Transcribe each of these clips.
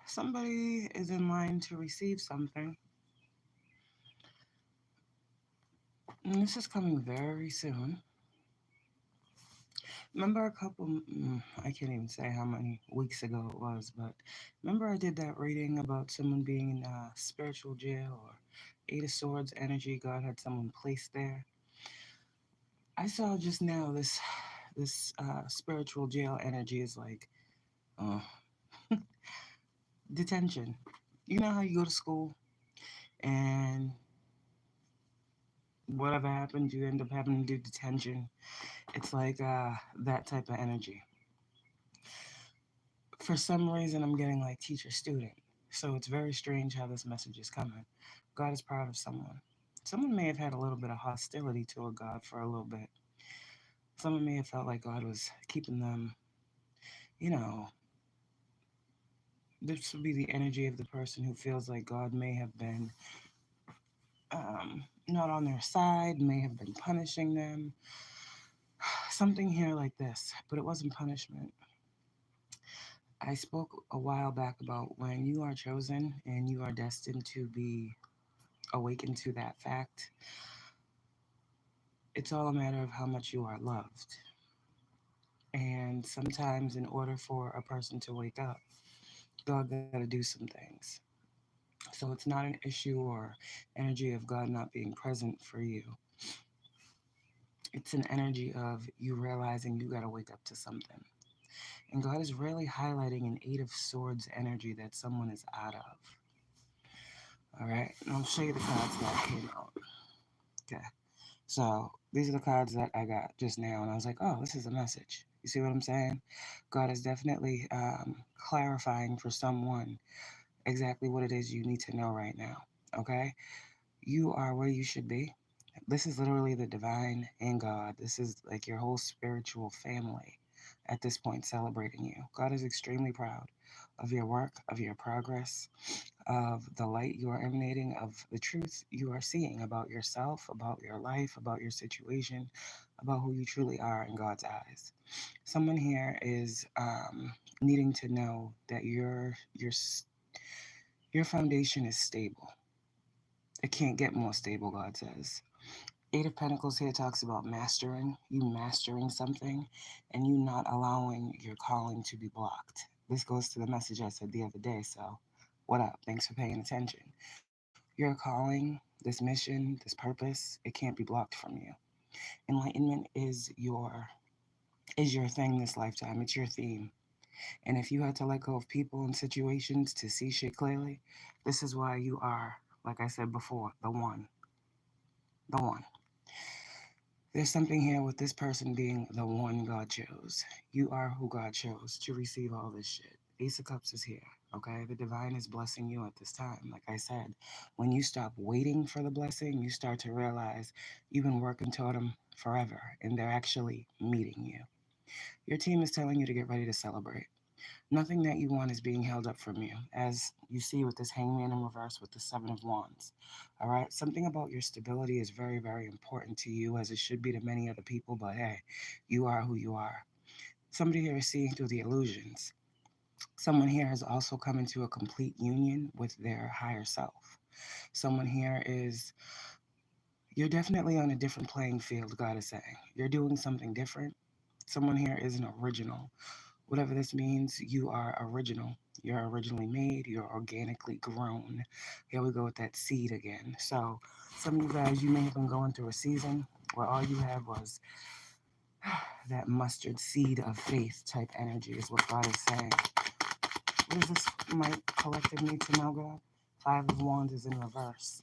somebody is in line to receive something, and this is coming very soon. Remember a couple, I can't even say how many weeks ago it was, but remember I did that reading about someone being in spiritual jail or Eight of Swords energy. God had someone placed there. I saw just now this spiritual jail energy is like uh, detention. You know how you go to school and whatever happens, you end up having to do detention. It's like that type of energy. For some reason, I'm getting like teacher student. So it's very strange how this message is coming. God is proud of someone. Someone may have had a little bit of hostility toward God for a little bit. Someone may have felt like God was keeping them, you know, this would be the energy of the person who feels like God may have been not on their side, may have been punishing them. Something here like this, but it wasn't punishment. I spoke a while back about when you are chosen and you are destined to be awakened to that fact. It's all a matter of how much you are loved. And sometimes, in order for a person to wake up, God got to do some things. So it's not an issue or energy of God not being present for you. It's an energy of you realizing you got to wake up to something. And God is really highlighting an Eight of Swords energy that someone is out of. All right, and I'll show you the cards that came out. Okay, so these are the cards that I got just now, and I was like, oh, this is a message. You see what I'm saying? God is definitely clarifying for someone exactly what it is you need to know right now. Okay, you are where you should be. This is literally the divine and God. This is like your whole spiritual family at this point celebrating you. God is extremely proud of your work, of your progress, of the light you are emanating, of the truth you are seeing about yourself, about your life, about your situation, about who you truly are in God's eyes. Someone here is needing to know that your foundation is stable. It can't get more stable, God says. Eight of Pentacles here talks about mastering, you mastering something, and you not allowing your calling to be blocked. This goes to the message I said the other day, so what up? Thanks for paying attention. Your calling, this mission, this purpose, it can't be blocked from you. Enlightenment is your thing this lifetime. It's your theme. And if you had to let go of people and situations to see shit clearly, this is why you are, like I said before, the one. The one. There's something here with this person being the one God chose. You are who God chose to receive all this shit. Ace of Cups is here, okay? The divine is blessing you at this time. Like I said, when you stop waiting for the blessing, you start to realize you've been working toward them forever and they're actually meeting you. Your team is telling you to get ready to celebrate. Nothing that you want is being held up from you, as you see with this hangman in reverse with the Seven of Wands. All right, something about your stability is very, very important to you, as it should be to many other people, but hey, you are who you are. Somebody here is seeing through the illusions. Someone here has also come into a complete union with their higher self. Someone here is, you're definitely on a different playing field, God is saying. You're doing something different. Someone here is an original. Whatever this means, you are original. You're originally made. You're organically grown. Here we go with that seed again. So, some of you guys, you may have been going through a season where all you had was that mustard seed of faith type energy, is what God is saying. What does this my collective need to know, God? Five of Wands is in reverse.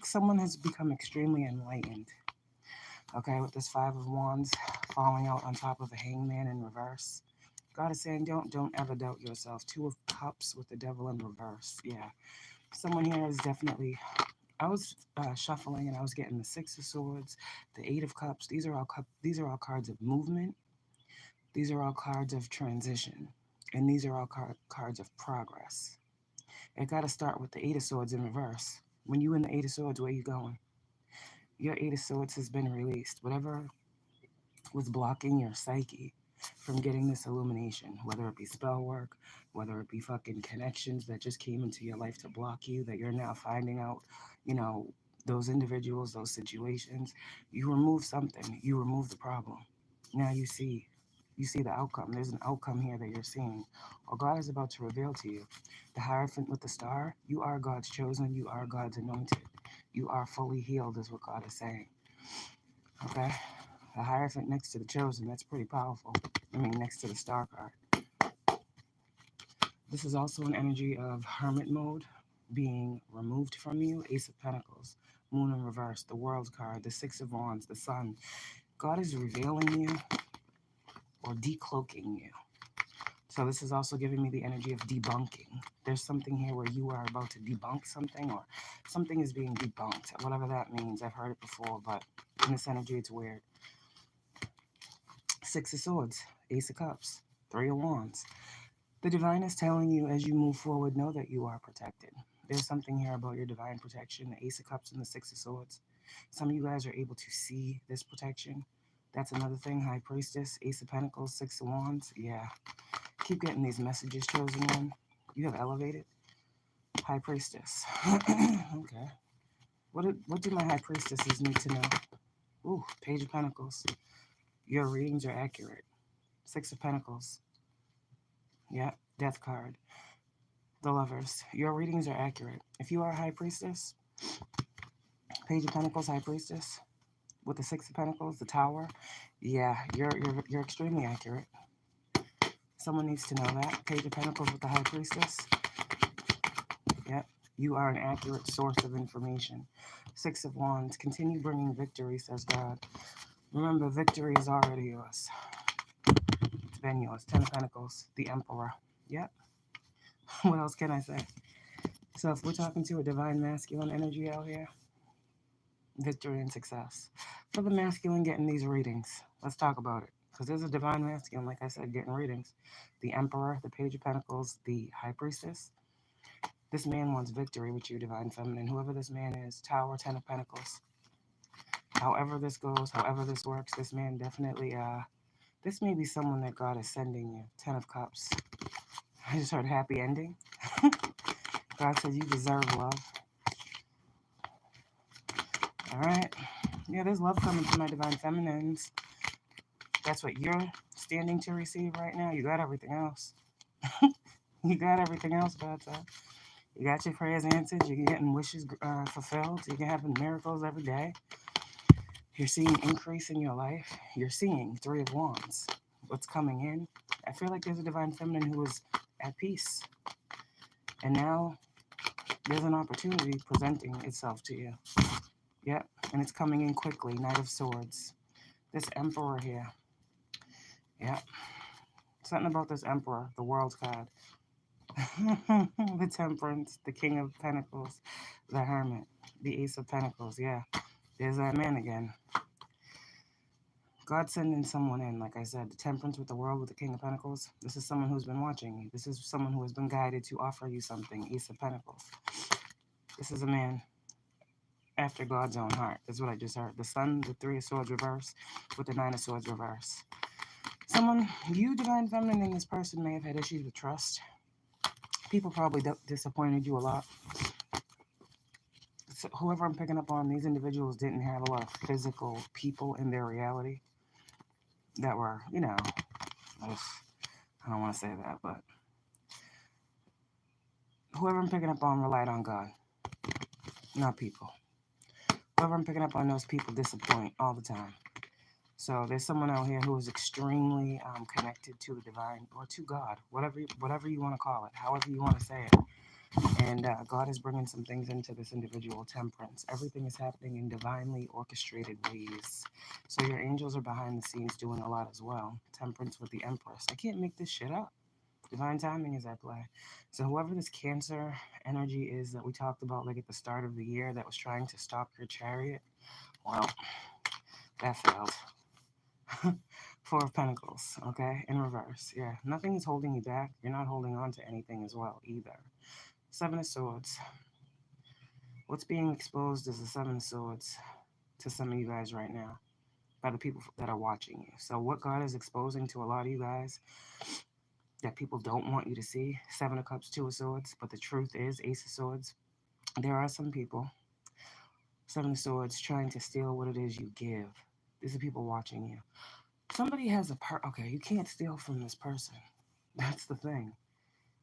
Someone has become extremely enlightened. Okay, with this Five of Wands falling out on top of a hangman in reverse. God is saying, don't ever doubt yourself. Two of Cups with the Devil in reverse. Yeah, someone here is definitely. I was shuffling and I was getting the Six of Swords, the Eight of Cups. These are all cards of movement. These are all cards of transition, and these are all cards of progress. It got to start with the Eight of Swords in reverse. When you in the Eight of Swords, where you going? Your Eight of Swords has been released. Whatever was blocking your psyche, from getting this illumination, whether it be spell work, whether it be fucking connections that just came into your life to block you, that you're now finding out, you know, those individuals, those situations. You remove something, you remove the problem. Now you see the outcome. There's an outcome here that you're seeing, or God is about to reveal to you. The Hierophant with the star, you are God's chosen, you are God's anointed. You are fully healed, is what God is saying. Okay? The Hierophant next to the chosen, that's pretty powerful. I mean, next to the star card. This is also an energy of hermit mode being removed from you. Ace of Pentacles, Moon in reverse, the World card, the Six of Wands, the Sun. God is revealing you or decloaking you. So this is also giving me the energy of debunking. There's something here where you are about to debunk something, or something is being debunked, whatever that means. I've heard it before, but in this energy, it's weird. Six of Swords, Ace of Cups, Three of Wands. The divine is telling you as you move forward, know that you are protected. There's something here about your divine protection, the Ace of Cups and the Six of Swords. Some of you guys are able to see this protection. That's another thing. High Priestess, Ace of Pentacles, Six of Wands. Yeah. Keep getting these messages, chosen one. You have elevated. High Priestess. Okay. What do my High Priestesses need to know? Ooh, Page of Pentacles. Your readings are accurate. Six of Pentacles. Yeah, Death card. The Lovers. Your readings are accurate. If you are a High Priestess, Page of Pentacles, High Priestess, with the Six of Pentacles, the Tower, yeah, you're extremely accurate. Someone needs to know that. Page of Pentacles with the High Priestess. Yep, you are an accurate source of information. Six of Wands. Continue bringing victory, says God. Remember, victory is already yours. It's been yours. Ten of Pentacles, the Emperor. Yep. What else can I say? So if we're talking to a divine masculine energy out here, victory and success. For the masculine getting these readings, let's talk about it. Because there's a divine masculine, like I said, getting readings. The Emperor, the Page of Pentacles, the High Priestess. This man wants victory with you, divine feminine. Whoever this man is, Tower, Ten of Pentacles. However this goes, however this works, this man definitely, this may be someone that God is sending you. Ten of Cups. I just heard happy ending. God said you deserve love. All right. Yeah, there's love coming to my divine feminines. That's what you're standing to receive right now. You got everything else. You got everything else, God said. You got your prayers answered. You're getting wishes fulfilled. You're having miracles every day. You're seeing increase in your life. You're seeing Three of Wands. What's coming in? I feel like there's a divine feminine who is at peace. And now there's an opportunity presenting itself to you. Yep. And it's coming in quickly. Knight of Swords. This Emperor here. Yep. Something about this Emperor, the World card. The Temperance, the King of Pentacles, the Hermit, the Ace of Pentacles. Yeah. There's that man again. God sending someone in, like I said, the Temperance with the World with the King of Pentacles. This is someone who's been watching you. This is someone who has been guided to offer you something. Ace of Pentacles. This is a man after God's own heart. That's what I just heard. The Sun, the Three of Swords reverse with the Nine of Swords reverse. Someone, you divine feminine and this person may have had issues with trust. People probably disappointed you a lot. So whoever I'm picking up on, these individuals didn't have a lot of physical people in their reality that were, you know, I don't want to say that, but whoever I'm picking up on relied on God, not people. Whoever I'm picking up on, those people disappoint all the time. So there's someone out here who is extremely connected to the divine or to God, whatever you want to call it, however you want to say it. And God is bringing some things into this individual. Temperance. Everything is happening in divinely orchestrated ways. So your angels are behind the scenes doing a lot as well. Temperance with the Empress. I can't make this shit up. Divine timing is at play. So whoever this Cancer energy is that we talked about like at the start of the year that was trying to stop your chariot, well, that failed. Four of Pentacles, okay, in reverse. Yeah, nothing is holding you back. You're not holding on to anything as well either. Seven of Swords. What's being exposed is the Seven of Swords to some of you guys right now. by the people that are watching you. So what God is exposing to a lot of you guys that people don't want you to see, Seven of Cups, Two of Swords, but the truth is Ace of Swords. There are some people, Seven of Swords, trying to steal what it is you give. These are people watching you. Somebody has okay, you can't steal from this person. That's the thing.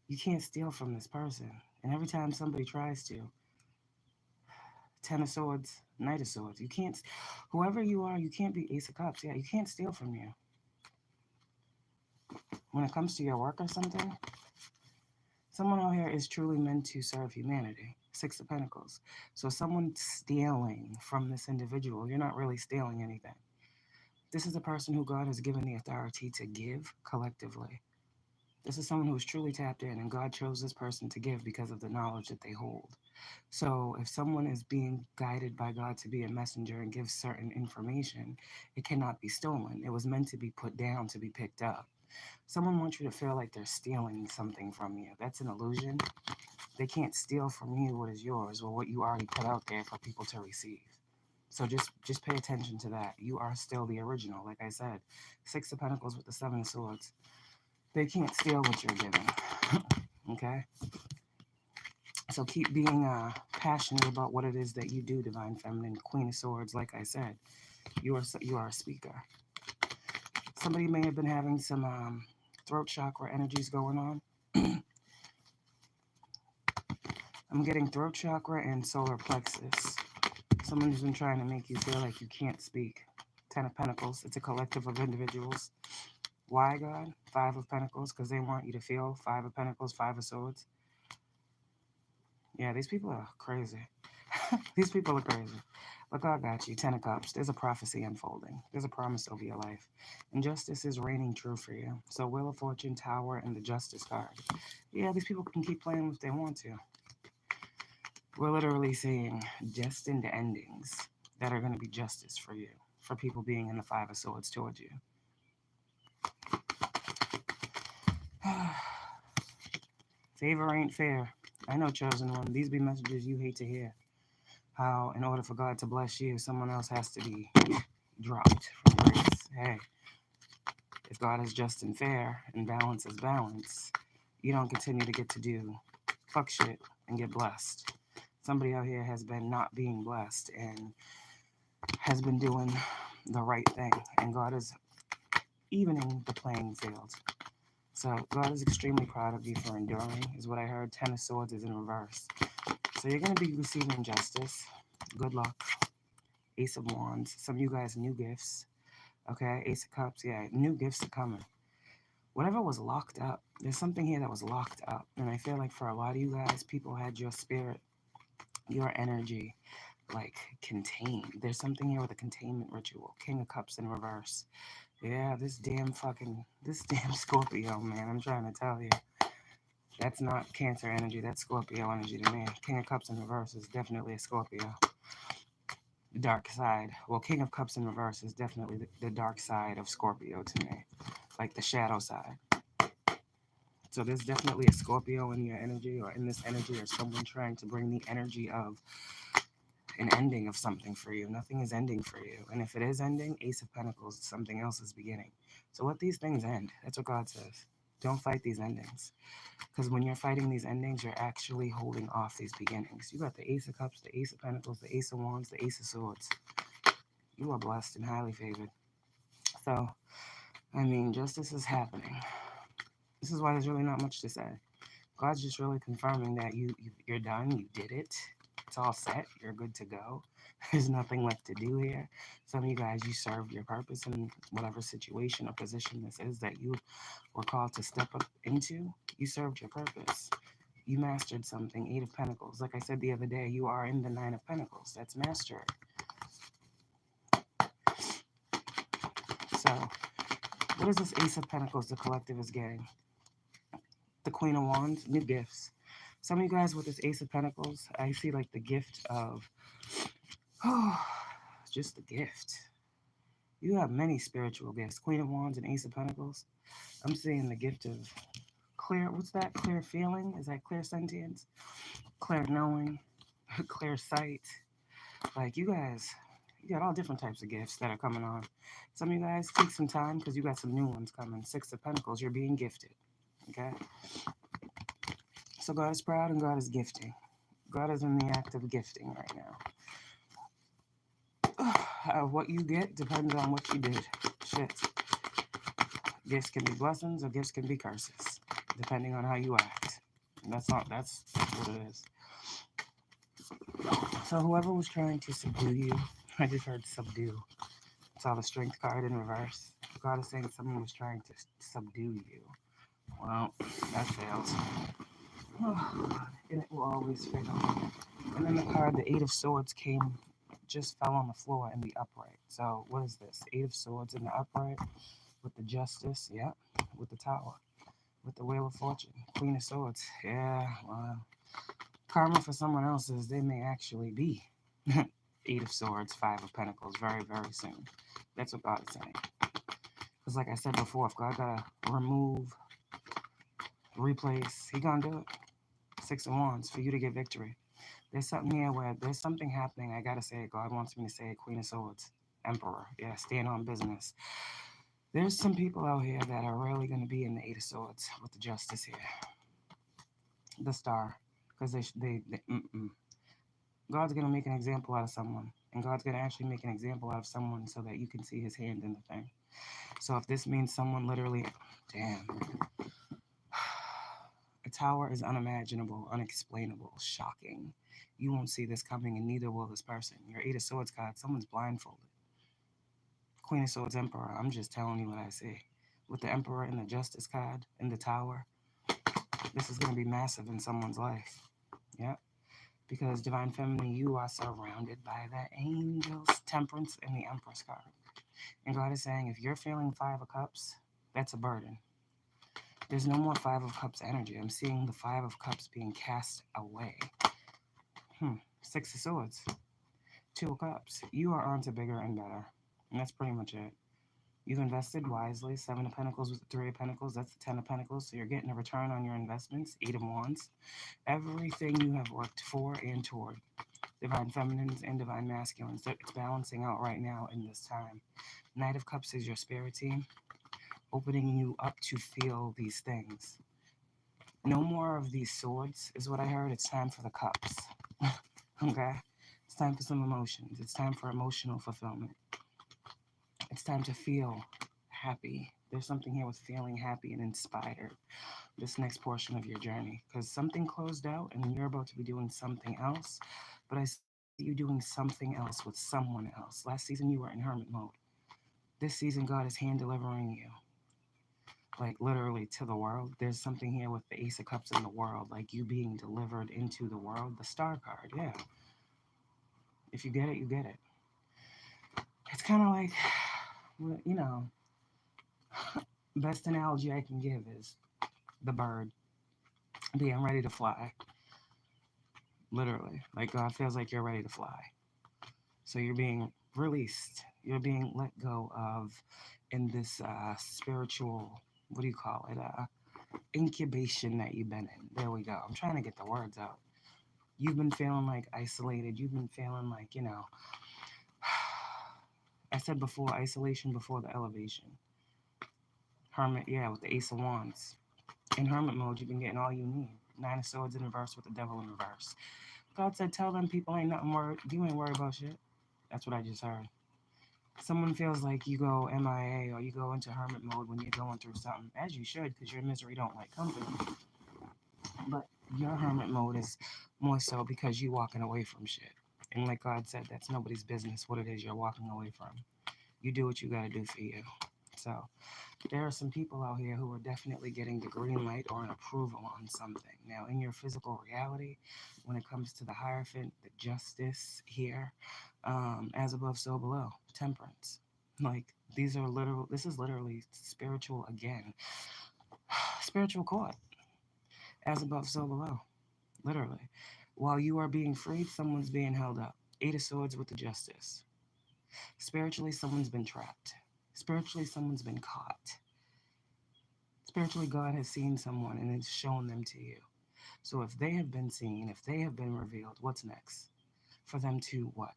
You can't steal from this person. And every time somebody tries to, Ten of Swords, Knight of Swords, you can't, whoever you are, you can't be Ace of Cups. Yeah, you can't steal from you. When it comes to your work or something, someone out here is truly meant to serve humanity. Six of Pentacles. So someone's stealing from this individual. You're not really stealing anything. This is a person who God has given the authority to give collectively. This is someone who is truly tapped in, and God chose this person to give because of the knowledge that they hold. So if someone is being guided by God to be a messenger and give certain information, it cannot be stolen. It was meant to be put down, to be picked up. Someone wants you to feel like they're stealing something from you. That's an illusion. They can't steal from you what is yours or what you already put out there for people to receive. So just pay attention to that. You are still the original, like I said. Six of Pentacles with the Seven of Swords. They can't steal what you're giving. Okay? So keep being passionate about what it is that you do, Divine Feminine. Queen of Swords, like I said, you are a speaker. Somebody may have been having some throat chakra energies going on. I'm getting throat chakra and solar plexus. Someone's been trying to make you feel like you can't speak. Ten of Pentacles. It's a collective of individuals. Why, God? Five of Pentacles, because they want you to feel. Five of Pentacles, Five of Swords. Yeah, these people are crazy. These people are crazy. But God got you. Ten of Cups. There's a prophecy unfolding. There's a promise over your life. And justice is reigning true for you. So Wheel of Fortune, Tower, and the Justice card. Yeah, these people can keep playing if they want to. We're literally seeing destined endings that are going to be justice for you. For people being in the Five of Swords towards you. Favor ain't fair. I know, Chosen One. These be messages you hate to hear. How, in order for God to bless you, someone else has to be dropped from grace. Hey, if God is just and fair and balance is balance, you don't continue to get to do fuck shit and get blessed. Somebody out here has been not being blessed and has been doing the right thing, and God is evening the playing field. So God is extremely proud of you for enduring, is what I heard. Ten of Swords is in reverse. So you're going to be receiving justice. Good luck. Ace of Wands. Some of you guys, new gifts. Okay, Ace of Cups. Yeah, new gifts are coming. Whatever was locked up, there's something here that was locked up. And I feel like for a lot of you guys, people had your spirit, your energy, like contained. There's something here with a containment ritual. King of Cups in reverse. Yeah, this damn Scorpio, man. I'm trying to tell you. That's not Cancer energy. That's Scorpio energy to me. King of Cups in reverse is definitely a Scorpio. The dark side. Well, King of Cups in reverse is definitely the dark side of Scorpio to me. Like the shadow side. So there's definitely a Scorpio in your energy or in this energy or someone trying to bring the energy of an ending of something for you. Nothing is ending for you. And if it is ending, Ace of Pentacles, something else is beginning. So let these things end. That's what God says. Don't fight these endings. Because when you're fighting these endings, you're actually holding off these beginnings. You got the Ace of Cups, the Ace of Pentacles, the Ace of Wands, the Ace of Swords. You are blessed and highly favored. So, I mean, justice is happening. This is why there's really not much to say. God's just really confirming that you're done. You did it. It's all set. You're good to go. There's nothing left to do here. Some of you guys, you served your purpose in whatever situation or position this is that you were called to step up into. You served your purpose. You mastered something. Eight of Pentacles. Like I said the other day, you are in the Nine of Pentacles. That's mastery. So, what is this Ace of Pentacles the collective is getting? The Queen of Wands, new gifts. Some of you guys with this Ace of Pentacles, I see like the gift of, just the gift. You have many spiritual gifts. Queen of Wands and Ace of Pentacles. I'm seeing the gift of clear, what's that? Clear feeling? Is that clear sentience? Clear knowing? Clear sight? Like you guys, You got all different types of gifts that are coming on. Some of you guys take some time because you got some new ones coming. Six of Pentacles, you're being gifted. Okay? So God is proud and God is gifting. God is in the act of gifting right now. What you get depends on what you did. Shit. Gifts can be blessings or gifts can be curses, depending on how you act. And that's what it is. So whoever was trying to subdue you, I just heard subdue. Saw the strength card in reverse. God is saying someone was trying to subdue you. Well, that fails. And it will always fail. And then the card, the Eight of Swords, just fell on the floor in the upright. So what is this? Eight of Swords in the upright with the Justice, yep, with the Tower, with the Wheel of Fortune, Queen of Swords. Yeah, well, karma for someone else is they may actually be Eight of Swords, Five of Pentacles very, very soon. That's what God is saying. Because like I said before, if God gotta remove, replace, he gonna do it. Six of Wands for you to get victory. There's something here where there's something happening. I gotta say it. God wants me to say it. Queen of Swords, Emperor. Yeah, stand on business. There's some people out here that are really gonna be in the Eight of Swords with the Justice here. The Star, because God's gonna make an example out of someone, and God's gonna actually make an example out of someone so that you can see His hand in the thing. So if this means someone literally, damn. A tower is unimaginable, unexplainable, shocking. You won't see this coming, and neither will this person. Your Eight of Swords card, someone's blindfolded. Queen of Swords, Emperor, I'm just telling you what I see. With the Emperor and the Justice card in the tower, this is going to be massive in someone's life. Yep. Because Divine Feminine, you are surrounded by the angels, Temperance, and the Empress card. And God is saying, if you're feeling Five of Cups, that's a burden. There's no more Five of Cups energy. I'm seeing the Five of Cups being cast away. Six of Swords. Two of Cups. You are on to bigger and better. And that's pretty much it. You've invested wisely. Seven of Pentacles with the Three of Pentacles. That's the Ten of Pentacles. So you're getting a return on your investments. Eight of Wands. Everything you have worked for and toward. Divine Feminines and Divine Masculines. It's balancing out right now in this time. Knight of Cups is your spirit team. Opening you up to feel these things. No more of these swords is what I heard. It's time for the cups. Okay? It's time for some emotions. It's time for emotional fulfillment. It's time to feel happy. There's something here with feeling happy and inspired this next portion of your journey. Because something closed out and you're about to be doing something else. But I see you doing something else with someone else. Last season you were in hermit mode. This season God is hand delivering you. Like literally to the world. There's something here with the Ace of Cups in the world, like you being delivered into the world. The Star card, yeah. If you get it, you get it. It's kind of like, you know, best analogy I can give is the bird being ready to fly. Literally, like God feels like you're ready to fly. So you're being released. You're being let go of in this spiritual, what do you call it? Incubation that you've been in. There we go. I'm trying to get the words out. You've been feeling like isolated. You've been feeling like, you know, I said before, isolation before the elevation. Hermit, yeah, with the Ace of Wands. In hermit mode, you've been getting all you need. Nine of Swords in reverse with the Devil in reverse. God said, tell them people ain't nothing worried. You ain't worried about shit. That's what I just heard. Someone feels like you go MIA or you go into hermit mode when you're going through something, as you should, because your misery don't like company. But your hermit mode is more so because you walking away from shit. And like God said, that's nobody's business what it is you're walking away from. You do what you got to do for you. So there are some people out here who are definitely getting the green light or an approval on something. Now, in your physical reality, when it comes to the Hierophant, the Justice here, as above, so below, Temperance. Like, this is literally spiritual again. Spiritual court. As above, so below. Literally. While you are being freed, someone's being held up. Eight of Swords with the Justice. Spiritually, someone's been trapped. Spiritually, someone's been caught. Spiritually, God has seen someone and has shown them to you. So if they have been seen, if they have been revealed, what's next? For them to what?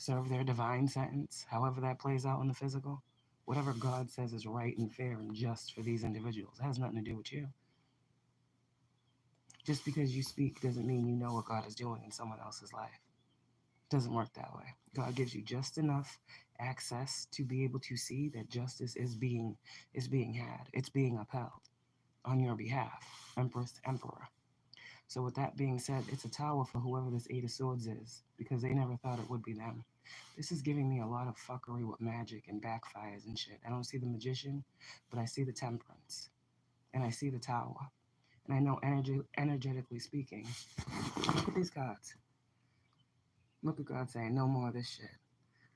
serve their divine sentence, however that plays out in the physical. Whatever God says is right and fair and just for these individuals. It has nothing to do with you. Just because you speak doesn't mean you know what God is doing in someone else's life. It doesn't work that way. God gives you just enough access to be able to see that justice is being had. It's being upheld on your behalf, Empress, Emperor. So with that being said, it's a tower for whoever this Eight of Swords is, because they never thought it would be them. This is giving me a lot of fuckery with magic and backfires and shit. I don't see the Magician, but I see the Temperance. And I see the Tower. And I know energetically speaking, look at these cards. Look at God saying, no more of this shit.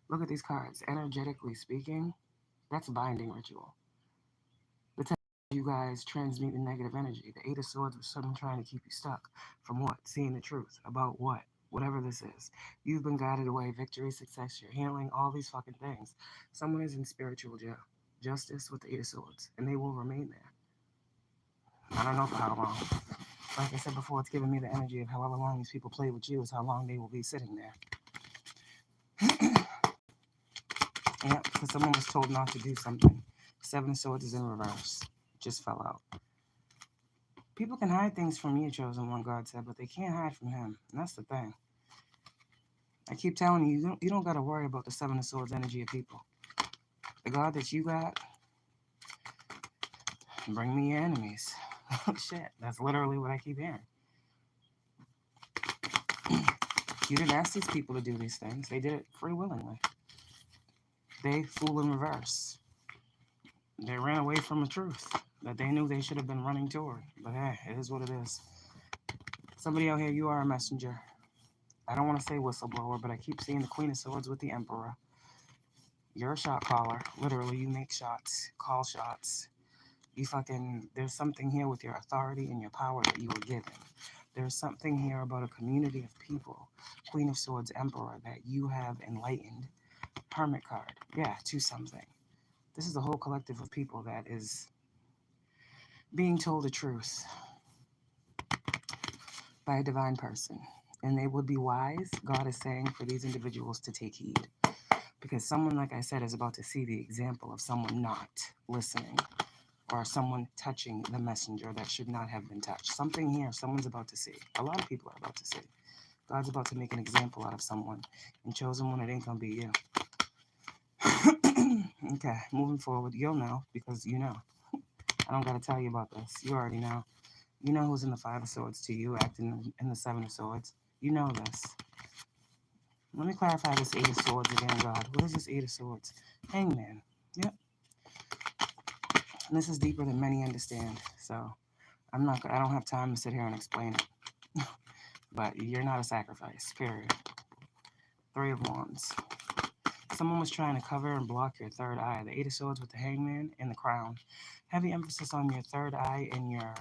Look at these cards. Energetically speaking, that's a binding ritual. The time you guys transmute the negative energy. The Eight of Swords was someone trying to keep you stuck. From what? Seeing the truth. About what? Whatever this is. You've been guided away. Victory, success, your healing, all these fucking things. Someone is in spiritual jail. Justice with the Eight of Swords. And they will remain there. I don't know for how long. Like I said before, it's giving me the energy of however long these people play with you is how long they will be sitting there. Yeah, because someone was told not to do something. Seven of Swords is in reverse. Just fell out. People can hide things from you, chosen one, God said, but they can't hide from him. And that's the thing. I keep telling you, you don't got to worry about the Seven of Swords energy of people. The God that you got, bring me your enemies. Shit, that's literally what I keep hearing. You didn't ask these people to do these things. They did it free willingly. They fool in reverse. They ran away from the truth that they knew they should have been running toward. But hey, it is what it is. Somebody out here, you are a messenger. I don't want to say whistleblower, but I keep seeing the Queen of Swords with the Emperor. You're a shot caller. Literally, you make shots, call shots. There's something here with your authority and your power that you were given. There's something here about a community of people, Queen of Swords, Emperor, that you have enlightened. Hermit card. Yeah, to something. This is a whole collective of people that is being told the truth by a divine person. And they would be wise, God is saying, for these individuals to take heed. Because someone, like I said, is about to see the example of someone not listening or someone touching the messenger that should not have been touched. Something here someone's about to see. A lot of people are about to see. God's about to make an example out of someone. And chosen one, it ain't going to be you. Okay, moving forward, you'll know because you know. I don't got to tell you about this. You already know. You know who's in the Five of Swords to you, acting in the Seven of Swords. You know this. Let me clarify this Eight of Swords again, God. What is this Eight of Swords? Hangman. Yep. And this is deeper than many understand. So I don't have time to sit here and explain it. But you're not a sacrifice, period. Three of Wands. Someone was trying to cover and block your third eye. The Eight of Swords with the Hangman and the Crown. Heavy emphasis on your third eye and your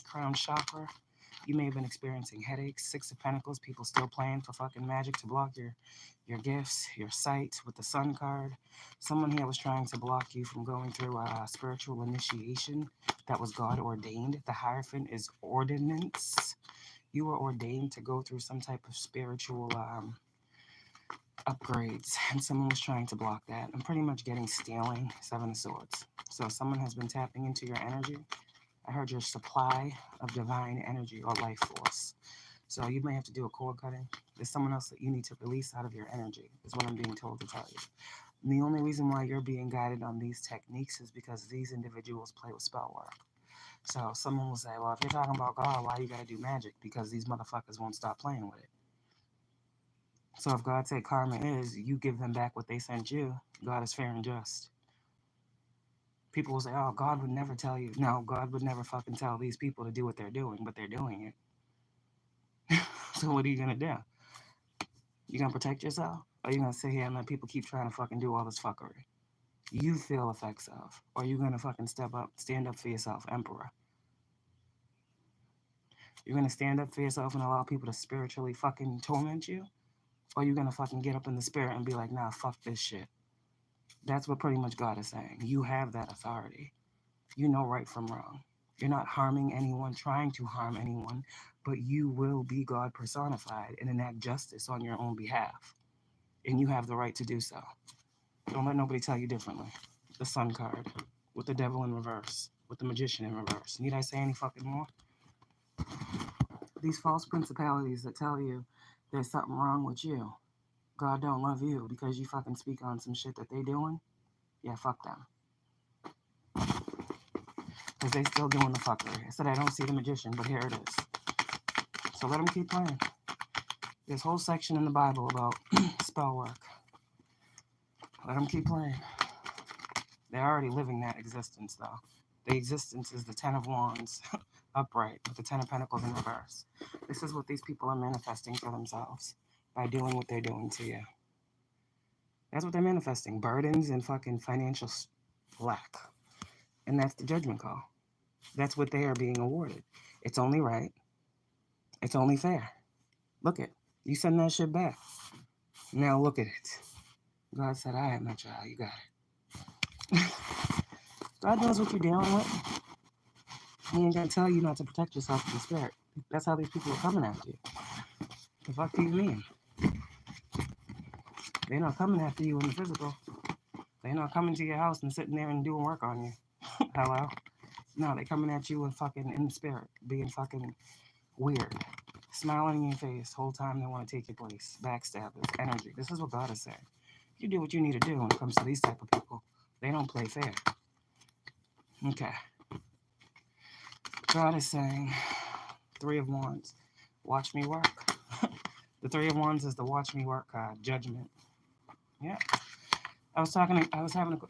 crown chakra. You may have been experiencing headaches. Six of Pentacles. People still playing for fucking magic to block your gifts, your sight with the Sun card. Someone here was trying to block you from going through a spiritual initiation that was God ordained. The Hierophant is ordinance. You were ordained to go through some type of spiritual upgrades, and someone was trying to block that. I'm pretty much getting stealing Seven of Swords. So someone has been tapping into your energy. I heard your supply of divine energy or life force. So you may have to do a cord cutting. There's someone else that you need to release out of your energy, is what I'm being told to tell you. And the only reason why you're being guided on these techniques is because these individuals play with spell work. So someone will say, well, if you're talking about God, why you got to do magic? Because these motherfuckers won't stop playing with it. So if God said karma is, you give them back what they sent you, God is fair and just. People will say, oh, God would never tell you. No, God would never fucking tell these people to do what they're doing, but they're doing it. So what are you going to do? You going to protect yourself? Or you going to sit here and let people keep trying to fucking do all this fuckery? You feel effects of. Or you going to fucking stand up for yourself, Emperor? You're going to stand up for yourself and allow people to spiritually fucking torment you? Or you going to fucking get up in the spirit and be like, nah, fuck this shit? That's what pretty much God is saying. You have that authority. You know right from wrong. You're not harming anyone, trying to harm anyone, but you will be God personified and enact justice on your own behalf. and you have the right to do so. Don't let nobody tell you differently. The Sun card, with the Devil in reverse, with the Magician in reverse. Need I say any fucking more? These false principalities that tell you there's something wrong with you. God don't love you because you fucking speak on some shit that they doing. Yeah, fuck them. Because they still doing the fuckery. I said I don't see the Magician, but here it is. So let them keep playing. There's a whole section in the Bible about spell work. Let them keep playing. They're already living that existence, though. The existence is the Ten of Wands upright with the Ten of Pentacles in reverse. This is what these people are manifesting for themselves by doing what they're doing to you. That's what they're manifesting. Burdens and fucking financial lack. And that's the judgment call. That's what they are being awarded. It's only right. It's only fair. Look it. You send that shit back. Now look at it. God said, all right, my child, you got it. God knows what you're dealing with. He ain't gonna tell you not to protect yourself from the spirit. That's how these people are coming after you. The fuck do you mean? They're not coming after you in the physical. They're not coming to your house and sitting there and doing work on you. Hello? No, they're coming at you and fucking in the spirit, being fucking weird. Smiling in your face the whole time they want to take your place. Backstabbers, energy. This is what God is saying. You do what you need to do when it comes to these type of people. They don't play fair. Okay. God is saying, Three of Wands, watch me work. The Three of Wands is the watch me work card, judgment. Yeah. I was having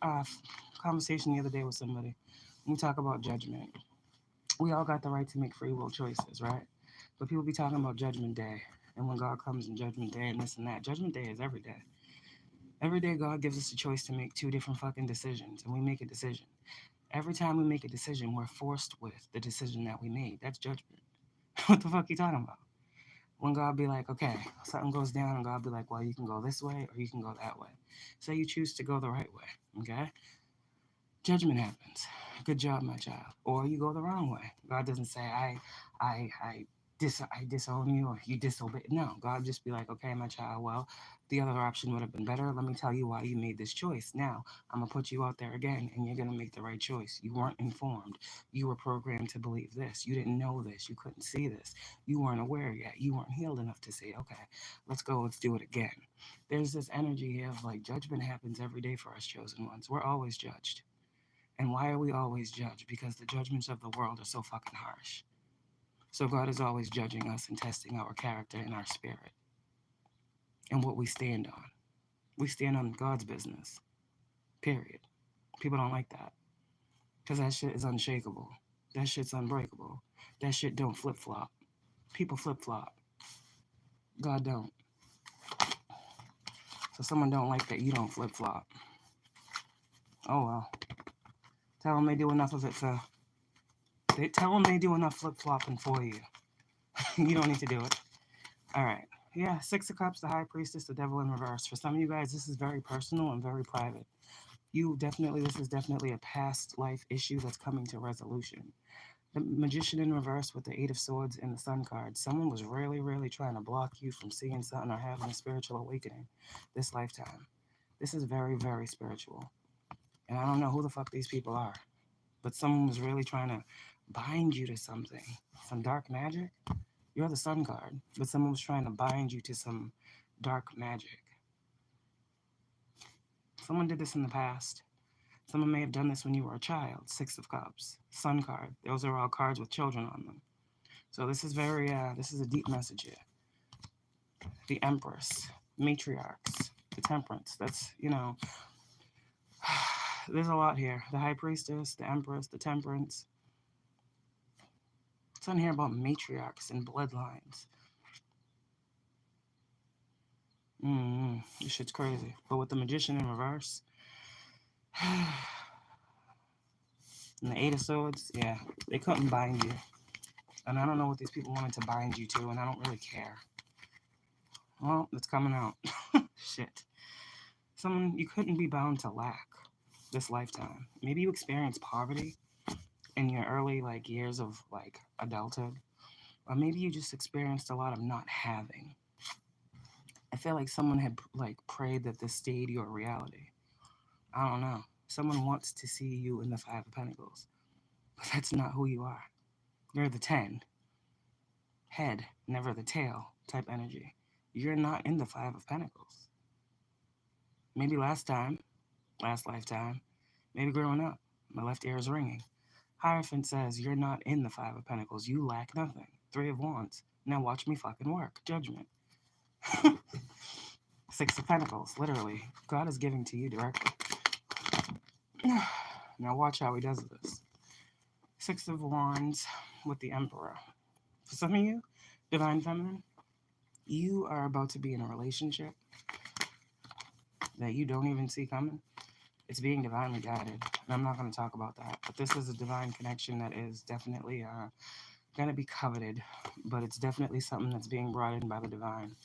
a conversation the other day with somebody. We talk about judgment. We all got the right to make free will choices, right? But people be talking about Judgment Day, and when God comes in Judgment Day and this and that. Judgment Day is every day. Every day God gives us a choice to make two different fucking decisions, and we make a decision. Every time we make a decision, we're forced with the decision that we made. That's judgment. What the fuck are you talking about? When God be like, okay, something goes down, and God be like, well, you can go this way or you can go that way. So you choose to go the right way, okay? Judgment happens. Good job, my child. Or you go the wrong way. God doesn't say, I disown you or you disobey. No, God just be like, okay, my child, well, the other option would have been better. Let me tell you why you made this choice. Now, I'm going to put you out there again, and you're going to make the right choice. You weren't informed. You were programmed to believe this. You didn't know this. You couldn't see this. You weren't aware yet. You weren't healed enough to say, okay, let's go. Let's do it again. There's this energy here of like judgment happens every day for us chosen ones. We're always judged. And why are we always judged? Because the judgments of the world are so fucking harsh. So God is always judging us and testing our character and our spirit and what we stand on. We stand on God's business, period. People don't like that because that shit is unshakable. That shit's unbreakable. That shit don't flip-flop. People flip-flop. God don't. So someone don't like that you don't flip-flop. Oh well. Tell them they do enough of it for... Tell them they do enough flip-flopping for you. You don't need to do it. All right. Yeah, Six of Cups, the High Priestess, the Devil in reverse. For some of you guys, this is very personal and very private. This is definitely a past life issue that's coming to resolution. The Magician in reverse with the Eight of Swords and the Sun card. Someone was really, really trying to block you from seeing something or having a spiritual awakening this lifetime. This is very, very spiritual. And I don't know who the fuck these people are, but someone was really trying to bind you to something. Some dark magic. You're the Sun card, but someone was trying to bind you to some dark magic. Someone did this in the past. Someone may have done this when you were a child. Six of Cups, Sun card. Those are all cards with children on them. So this is this is a deep message here. The Empress, Matriarchs, the Temperance. That's, there's a lot here. The High Priestess, the Empress, the Temperance. It's on here about matriarchs and bloodlines. This shit's crazy. But with the Magician in reverse, and the Eight of Swords, yeah, they couldn't bind you. And I don't know what these people wanted to bind you to, and I don't really care. Well, it's coming out. Shit. You couldn't be bound to lack this lifetime. Maybe you experienced poverty in your early years of adulthood. Or maybe you just experienced a lot of not having. I feel like someone had like prayed that this stayed your reality. I don't know. Someone wants to see you in the Five of Pentacles, but that's not who you are. You're the 10, head, never the tail type energy. You're not in the Five of Pentacles. Maybe last time, last lifetime, maybe growing up, my left ear is ringing. Hierophant says you're not in the Five of Pentacles. You lack nothing. Three of Wands. Now watch me fucking work. Judgment. Six of Pentacles. Literally. God is giving to you directly. Now watch how he does this. Six of Wands with the Emperor. For some of you, Divine Feminine, you are about to be in a relationship that you don't even see coming. It's being divinely guided. And I'm not going to talk about that. But this is a divine connection that is definitely going to be coveted. But it's definitely something that's being brought in by the divine.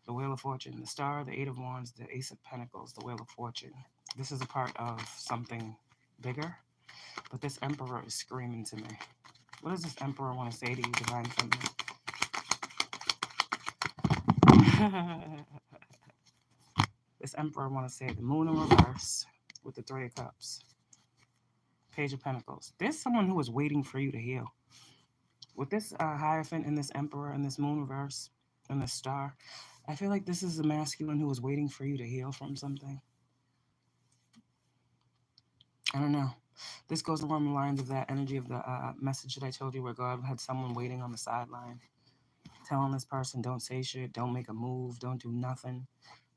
The Wheel of Fortune, the Star, the Eight of Wands, the Ace of Pentacles, the Wheel of Fortune. This is a part of something bigger. But this Emperor is screaming to me. What does this Emperor want to say to you, Divine Feminine? This Emperor want to say the Moon in reverse with the Three of Cups. Page of Pentacles. There's someone who is waiting for you to heal. With this Hierophant and this Emperor and this Moon reverse and this Star, I feel like this is a masculine who is waiting for you to heal from something. I don't know. This goes along the lines of that energy of the message that I told you where God had someone waiting on the sideline, telling this person, don't say shit, don't make a move, don't do nothing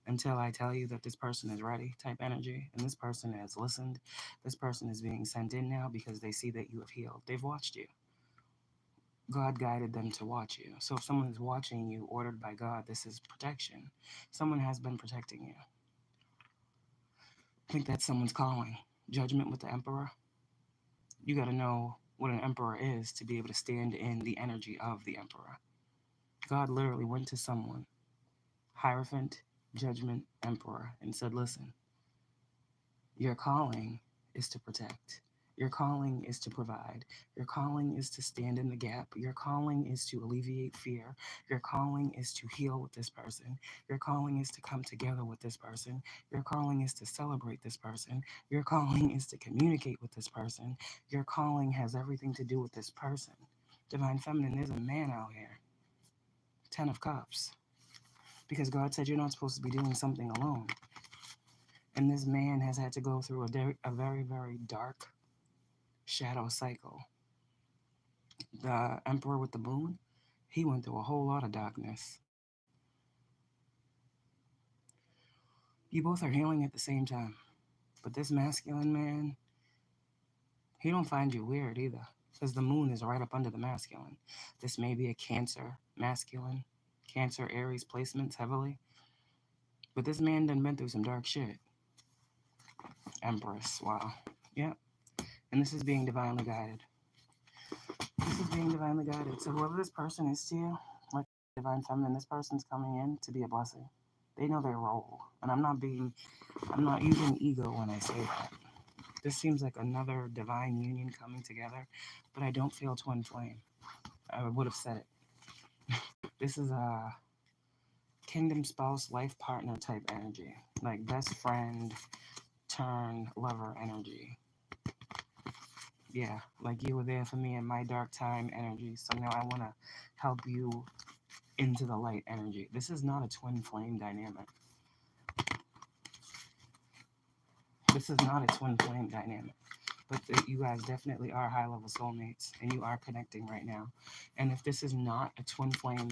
until I tell you that this person is ready type energy. And this person has listened. This person is being sent in now because they see that you have healed. They've watched you. God guided them to watch you. So if someone is watching you, ordered by God, this is protection. Someone has been protecting you. I think that's someone's calling. Judgment with the Emperor. You got to know what an emperor is to be able to stand in the energy of the emperor. God literally went to someone, Hierophant, Judgment, Emperor, and said, listen, your calling is to protect. Your calling is to provide. Your calling is to stand in the gap. Your calling is to alleviate fear. Your calling is to heal with this person. Your calling is to come together with this person. Your calling is to celebrate this person. Your calling is to communicate with this person. Your calling has everything to do with this person. Divine Feminine, there's a man out here. 10 of Cups. Because God said you're not supposed to be doing something alone. And this man has had to go through a very, very dark shadow cycle. The Emperor with the Moon, he went through a whole lot of darkness. You both are healing at the same time. But this masculine man, he don't find you weird either. Because the moon is right up under the masculine. This may be a Cancer masculine. Cancer, Aries placements heavily. But this man done been through some dark shit. Empress, wow. Yep. And this is being divinely guided. This is being divinely guided. So whoever this person is to you, like Divine Feminine, this person's coming in to be a blessing. They know their role. And I'm not using ego when I say that. This seems like another divine union coming together, but I don't feel twin flame. I would have said it. This is a kingdom spouse, life partner type energy. Like best friend, turn, lover energy. Yeah, like you were there for me in my dark time energy. So now I want to help you into the light energy. This is not a twin flame dynamic. This is not a twin flame dynamic. But you guys definitely are high-level soulmates, and you are connecting right now. And if this is not a twin flame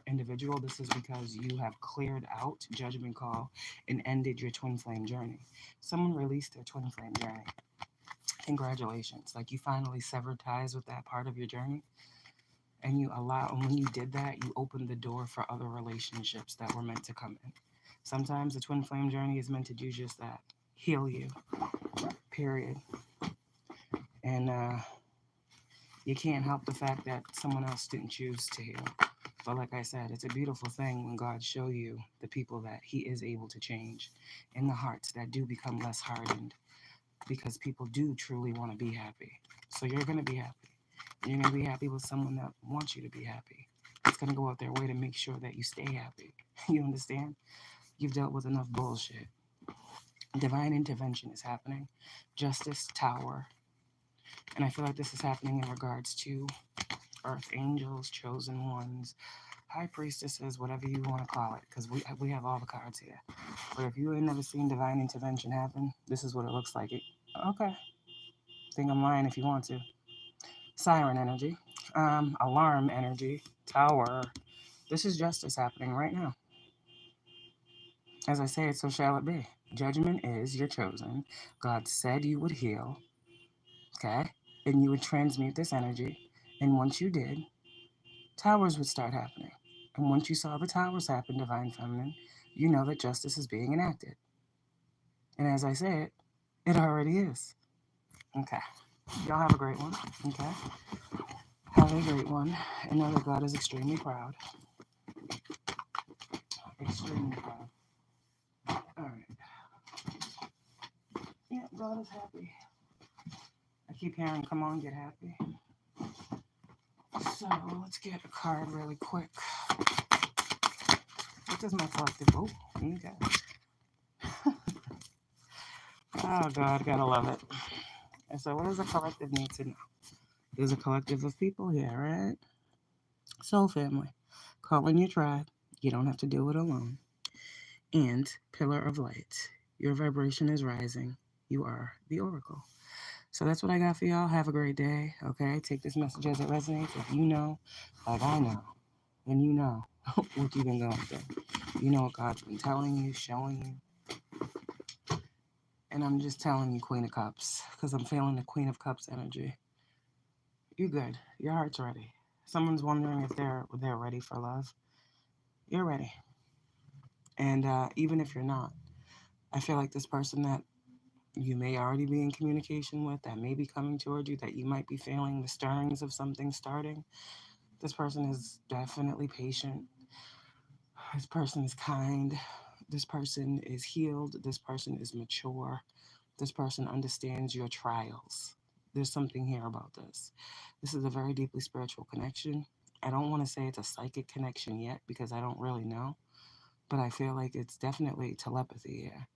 individual, this is because you have cleared out judgment call and ended your twin flame journey. Someone released their twin flame journey. Congratulations. Like you finally severed ties with that part of your journey. And when you did that, you opened the door for other relationships that were meant to come in. Sometimes the twin flame journey is meant to do just that. Heal you. Period. And you can't help the fact that someone else didn't choose to heal. But like I said, it's a beautiful thing when God shows you the people that he is able to change and the hearts that do become less hardened because people do truly want to be happy. So you're going to be happy. And you're going to be happy with someone that wants you to be happy. It's going to go out their way to make sure that you stay happy. You understand? You've dealt with enough bullshit. Divine intervention is happening. Justice, Tower. And I feel like this is happening in regards to earth angels, chosen ones, high priestesses, whatever you want to call it, because we have all the cards here. But if you ain't never seen divine intervention happen, this is what it looks like. Okay, think I'm lying if you want to. Siren energy, alarm energy, tower. This is justice happening right now. As I say it, so shall it be. Judgment is you're chosen. God said you would heal, okay? And you would transmute this energy. And once you did, towers would start happening. And once you saw the towers happen, Divine Feminine, you know that justice is being enacted. And as I say it already is. Okay. Y'all have a great one. Okay. Have a great one. And know that God is extremely proud. Extremely proud. All right. Yeah, God is happy. I keep hearing, come on, get happy. So let's get a card really quick. What does my collective? Oh, okay. Oh, God, gotta love it. And so, what does a collective need to know? There's a collective of people here, right? Soul family. Call in your tribe. You don't have to do it alone. And pillar of light. Your vibration is rising. You are the oracle. So that's what I got for y'all. Have a great day. Okay. Take this message as it resonates. If you know, like I know, and you know what you've been going through. You know what God's been telling you, showing you. And I'm just telling you, Queen of Cups, because I'm feeling the Queen of Cups energy. You're good. Your heart's ready. Someone's wondering if they're ready for love. You're ready. And even if you're not, I feel like this person that you may already be in communication with, that may be coming toward you, that you might be feeling the stirrings of something starting. This person is definitely patient. This person is kind. This person is healed. This person is mature. This person understands your trials. There's something here about this. This is a very deeply spiritual connection. I don't want to say it's a psychic connection yet because I don't really know, but I feel like it's definitely telepathy here.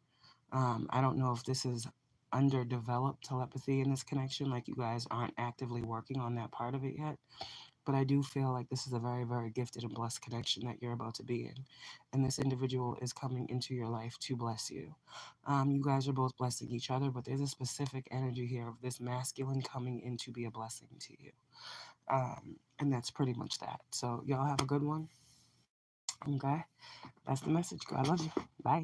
I don't know if this is underdeveloped telepathy in this connection, like you guys aren't actively working on that part of it yet. But I do feel like this is a very, very gifted and blessed connection that you're about to be in. And this individual is coming into your life to bless you. You guys are both blessing each other, but there's a specific energy here of this masculine coming in to be a blessing to you. And that's pretty much that. So y'all have a good one. Okay. That's the message. God loves you. Bye.